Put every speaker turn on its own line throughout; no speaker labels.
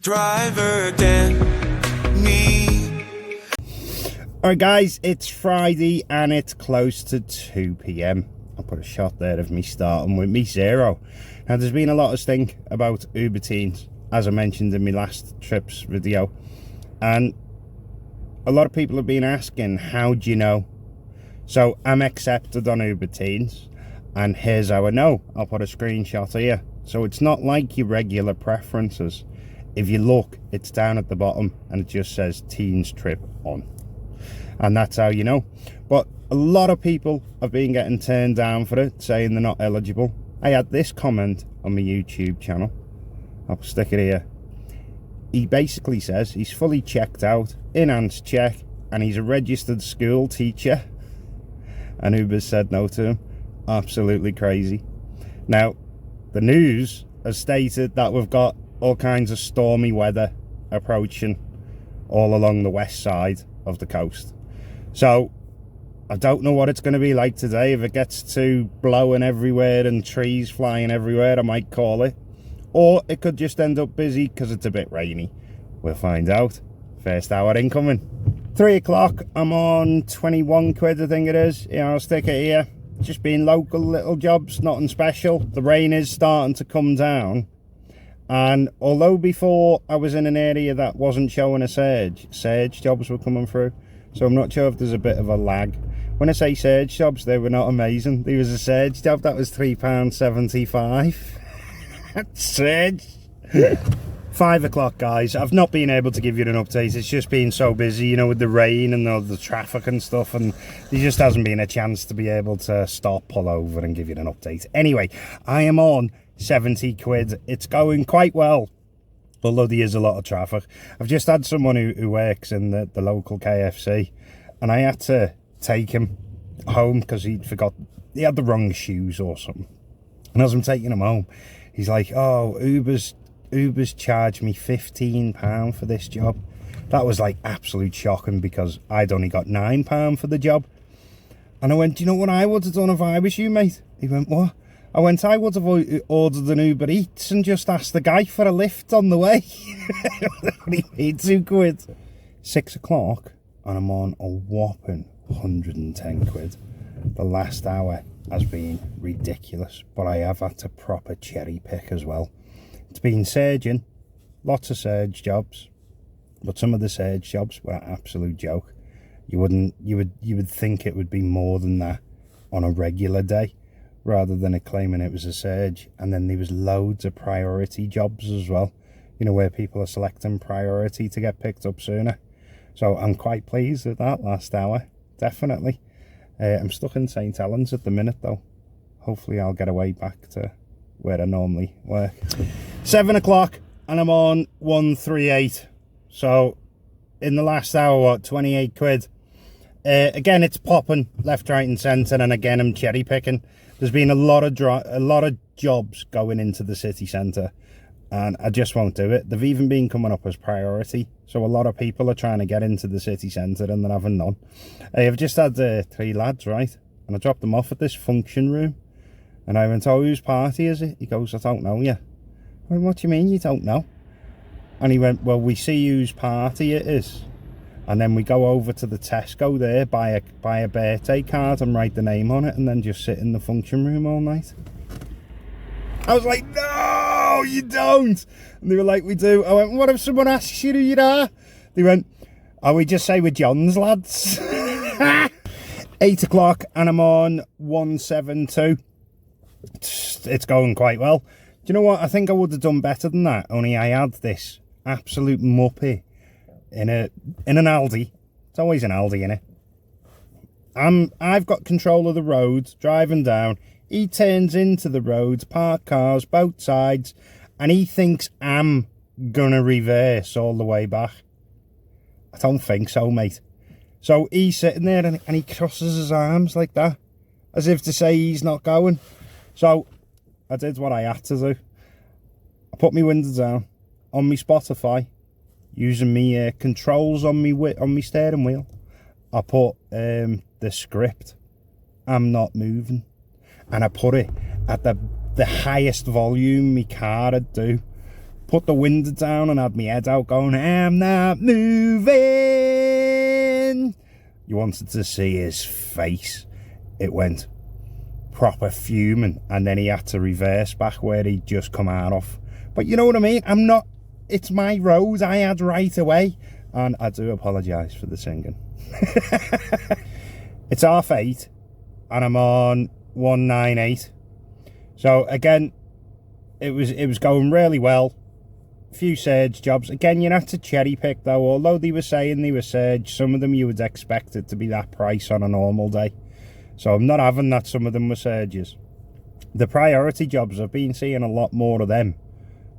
Driver than me.
Alright guys, it's Friday and it's close to 2 p.m. I'll put a shot there of me starting with me zero. Now there's been a lot of stink about Uber Teens, as I mentioned in my last trips video, and a lot of people have been asking, how do you know? So I'm accepted on Uber Teens, and here's how I know. I'll put a screenshot here. So it's not like your regular preferences. If you look, it's down at the bottom and it just says Teens Trip On. And that's how you know. But a lot of people have been getting turned down for it, saying they're not eligible. I had this comment on my YouTube channel. I'll stick it here. He basically says he's fully checked out, enhanced check, and he's a registered school teacher. And Uber said no to him. Absolutely crazy. Now, the news has stated that we've got all kinds of stormy weather approaching all along the west side of the coast. So I don't know what it's going to be like today. If it gets to blowing everywhere and trees flying everywhere, I might call it. Or it could just end up busy because it's a bit rainy. We'll find out. First hour incoming. 3 o'clock, I'm on 21 quid, I think it is. Yeah, I'll stick it here. Just being local little jobs, nothing special. The rain is starting to come down. And although before I was in an area that wasn't showing a surge jobs were coming through. So I'm not sure if there's a bit of a lag. When I say surge jobs, they were not amazing. There was a surge job that was £3.75. Surge. 5 o'clock, guys. I've not been able to give you an update. It's just been so busy, you know, with the rain and the traffic and stuff, and there just hasn't been a chance to be able to stop, pull over and give you an update. Anyway, I am on 70 quid. It's going quite well, although there is a lot of traffic. I've just had someone who works in the local KFC, and I had to take him home because he had the wrong shoes or something. And as I'm taking him home, he's like, oh, Uber's charged me £15 for this job. That was like absolute shocking because I'd only got £9 for the job. And I went, do you know what I would have done if I was you, mate? He went, what? I went, I would have ordered an Uber Eats and just asked the guy for a lift on the way. He paid 2 quid. 6 o'clock and I'm on a whopping 110 quid. The last hour has been ridiculous, but I have had to proper cherry pick as well. It's been surging, lots of surge jobs, but some of the surge jobs were an absolute joke. You would think it would be more than that on a regular day, rather than it claiming it was a surge. And then there was loads of priority jobs as well, you know, where people are selecting priority to get picked up sooner. So I'm quite pleased with that last hour, definitely. I'm stuck in St. Helens at the minute though. Hopefully I'll get away back to where I normally work. 7 o'clock and I'm on 138. So in the last hour, what, 28 quid. Again, it's popping left, right and centre, and again I'm cherry picking. There's been a lot of jobs going into the city centre, and I just won't do it. They've even been coming up as priority, so a lot of people are trying to get into the city centre and they're having none. I've just had 3 lads, right, and I dropped them off at this function room, and I went, oh, whose party is it? He goes, I don't know yet. I went, what do you mean you don't know? And he went, well, we see whose party it is, and then we go over to the Tesco there, buy a birthday card and write the name on it, and then just sit in the function room all night. I was like, no, you don't. And they were like, we do. I went, what if someone asks you who you are? They went, oh, we just say we're John's lads. 8 o'clock and I'm on 172. It's going quite well. Do you know what? I think I would have done better than that. Only I had this absolute muppet in an Aldi. It's always an Aldi, innit? I've got control of the road, driving down. He turns into the road, parked cars both sides, and he thinks I'm gonna reverse all the way back. I don't think so, mate. So he's sitting there and he crosses his arms like that, as if to say he's not going. So I did what I had to do. I put my window down on my Spotify, using my controls on my steering wheel. I put the script, I'm not moving, and I put it at the highest volume my car would do. put the window down and had my head out going, I'm not moving. You wanted to see his face. It went proper fuming, and then he had to reverse back where he'd just come out of. But you know what I mean? I'm not, it's my road, I had right away. And I do apologise for the singing. It's 8:30 and I'm on 198. So again, it was going really well. A few surge jobs. Again, you had to cherry pick though. Although they were saying they were surge, some of them you would expect it to be that price on a normal day. So I'm not having that some of them were surges. The priority jobs, I've been seeing a lot more of them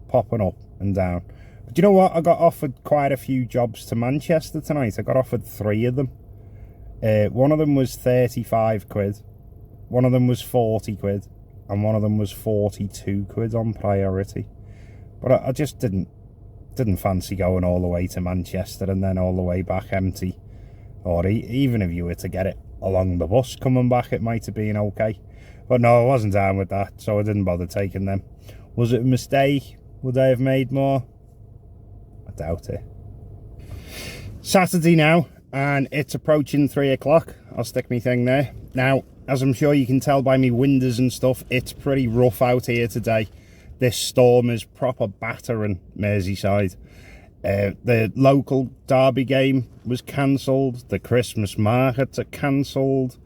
popping up and down. But you know what? I got offered quite a few jobs to Manchester tonight. I got offered 3 of them. One of them was 35 quid. One of them was 40 quid. And one of them was 42 quid on priority. But I just didn't fancy going all the way to Manchester and then all the way back empty. Or even if you were to get it along the bus coming back, it might have been okay. But no, I wasn't down with that, so I didn't bother taking them. Was it a mistake? Would I have made more? I doubt it. Saturday now, and it's approaching 3 o'clock. I'll stick my thing there. Now, as I'm sure you can tell by me windows and stuff, it's pretty rough out here today. This storm is proper battering Merseyside. The local derby game was cancelled. The Christmas markets are cancelled.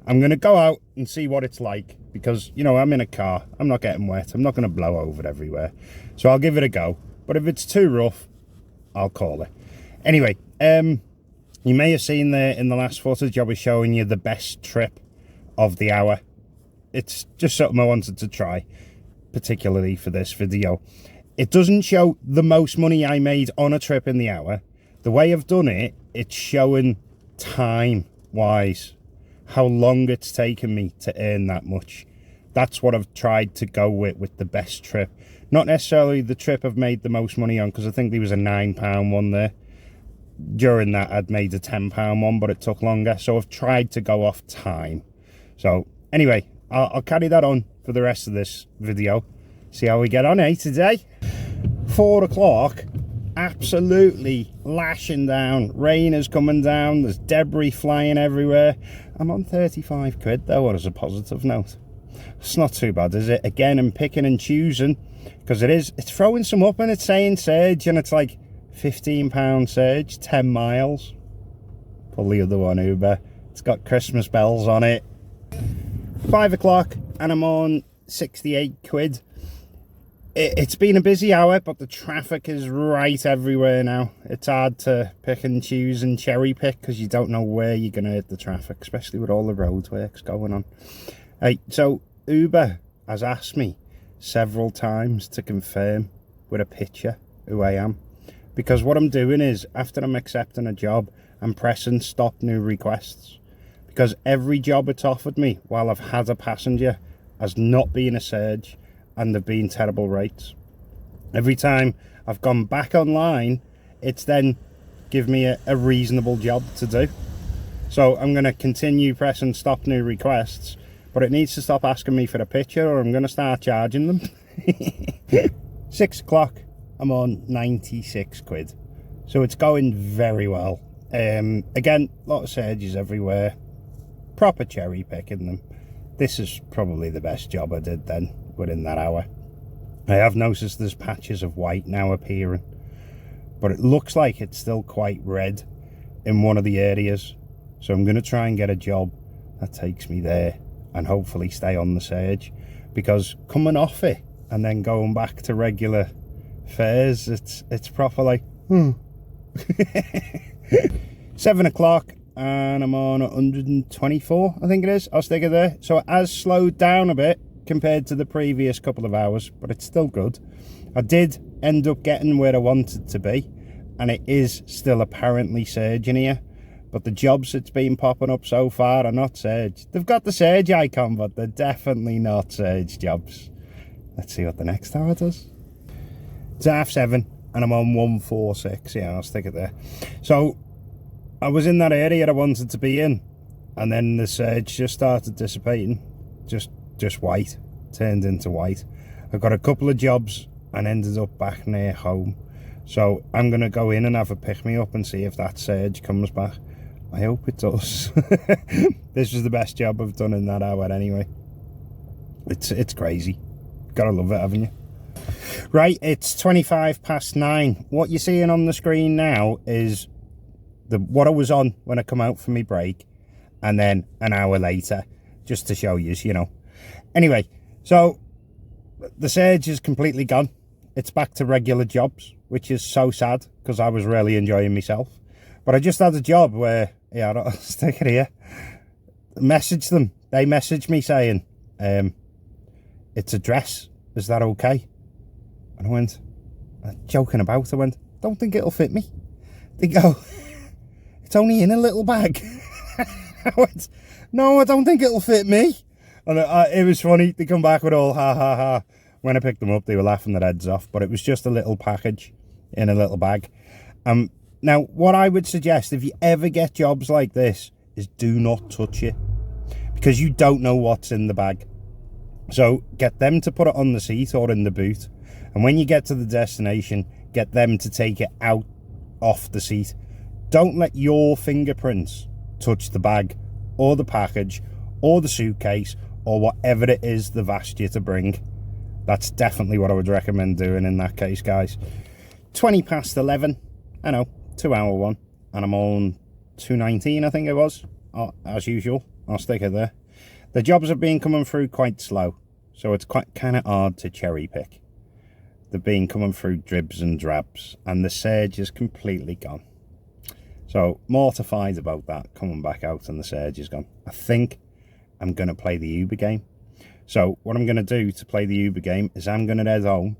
I'm going to go out and see what it's like because, you know, I'm in a car. I'm not getting wet. I'm not going to blow over everywhere. So I'll give it a go. But if it's too rough, I'll call it. Anyway, you may have seen there in the last footage I was showing you the best trip of the hour. It's just something I wanted to try, particularly for this video. It doesn't show the most money I made on a trip in the hour. The way I've done it, it's showing time-wise, how long it's taken me to earn that much. That's what I've tried to go with the best trip. Not necessarily the trip I've made the most money on, because I think there was a £9 one there. During that, I'd made a £10 one, but it took longer. So I've tried to go off time. So anyway, I'll carry that on for the rest of this video. See how we get on, today. 4 o'clock, absolutely lashing down. Rain is coming down. There's debris flying everywhere. I'm on 35 quid though, as a positive note. It's not too bad, is it? Again, I'm picking and choosing because it's throwing some up and it's saying surge and it's like £15 surge, 10 miles. Pull the other one, Uber. It's got Christmas bells on it. 5 o'clock and I'm on 68 quid. It's been a busy hour, but the traffic is right everywhere now. It's hard to pick and choose and cherry pick because you don't know where you're going to hit the traffic, especially with all the roadworks going on. So Uber has asked me several times to confirm with a picture who I am. Because what I'm doing is, after I'm accepting a job, I'm pressing stop new requests. Because every job it's offered me while I've had a passenger has not been a surge. And they've been terrible rates. Every time I've gone back online, it's then give me a reasonable job to do. So I'm going to continue pressing stop new requests, but it needs to stop asking me for a picture or I'm going to start charging them. 6 o'clock, I'm on 96 quid. So it's going very well. Again, a lot of surges everywhere. Proper cherry picking them. This is probably the best job I did then. Within that hour. I have noticed there's patches of white now appearing, but it looks like it's still quite red in one of the areas, so I'm going to try and get a job that takes me there and hopefully stay on the surge, because coming off it and then going back to regular fares, it's proper like 7 o'clock and I'm on 124, I think it is. I'll stick it there. So it has slowed down a bit compared to the previous couple of hours, but it's still good. I did end up getting where I wanted to be, and it is still apparently surging here, but the jobs that's been popping up so far are not surge. They've got the surge icon, but they're definitely not surge jobs. Let's see what the next hour does. It's 7:30 and I'm on 146. Yeah, I'll stick it there. So I was in that area I wanted to be in, and then the surge just started dissipating. Just white, turned into white. I've got a couple of jobs and ended up back near home. So I'm going to go in and have a pick-me-up and see if that surge comes back. I hope it does. This was the best job I've done in that hour anyway. It's crazy. Gotta love it, haven't you? Right, it's 9:25. What you're seeing on the screen now is what I was on when I come out for my break, and then an hour later, just to show you, you know. Anyway, so the surge is completely gone. It's back to regular jobs, which is so sad because I was really enjoying myself. But I just had a job where, yeah, I'll stick it here. Message them. They messaged me saying, it's a dress. Is that okay? And I went, joking about, I went, don't think it'll fit me. They go, it's only in a little bag. I went, no, I don't think it'll fit me. And it was funny. They come back with all ha ha ha. When I picked them up, they were laughing their heads off. But it was just a little package in a little bag. Now, what I would suggest, if you ever get jobs like this, is do not touch it. Because you don't know what's in the bag. So get them to put it on the seat or in the boot. And when you get to the destination, get them to take it out off the seat. Don't let your fingerprints touch the bag or the package or the suitcase or whatever it is they've asked you to bring. That's definitely what I would recommend doing in that case, guys. 11:20. I know, 2-hour one. And I'm on 2:19, I think it was. As usual, I'll stick it there. The jobs have been coming through quite slow, so it's quite kind of hard to cherry pick. They've been coming through dribs and drabs, and the surge is completely gone. So mortified about that, coming back out and the surge is gone. I think I'm going to play the Uber game. So what I'm going to do to play the Uber game is I'm going to head home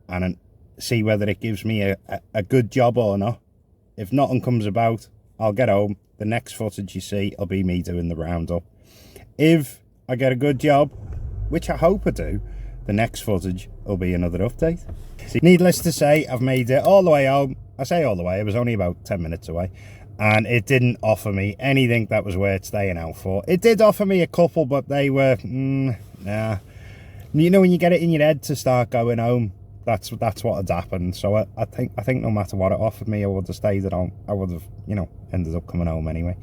and see whether it gives me a good job or not. If nothing comes about, I'll get home. The next footage you see will be me doing the roundup. If I get a good job, which I hope I do, the next footage will be another update. Needless to say, I've made it all the way home. I say all the way, it was only about 10 minutes away. And it didn't offer me anything that was worth staying out for. It did offer me a couple, but they were, nah. You know, when you get it in your head to start going home, that's what had happened. So I think no matter what it offered me, I would have stayed at home. I would have, you know, ended up coming home anyway.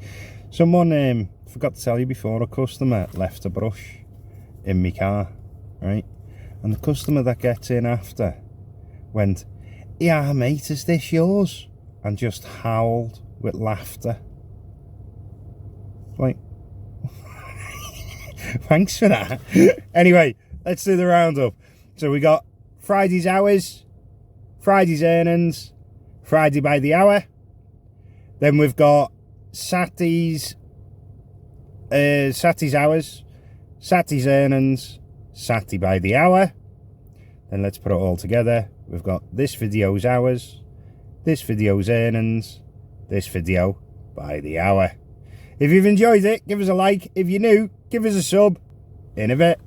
Someone, forgot to tell you before, a customer left a brush in my car, right? And the customer that gets in after went, yeah, mate, is this yours? And just howled with laughter. Like, thanks for that. Anyway, let's do the roundup. So we got Friday's hours, Friday's earnings, Friday by the hour. Then we've got Saturday's hours, Saturday's earnings, Saturday by the hour. Then let's put it all together. We've got this video's hours, this video's earnings, this video by the hour. If you've enjoyed it, give us a like. If you're new, give us a sub. In a bit.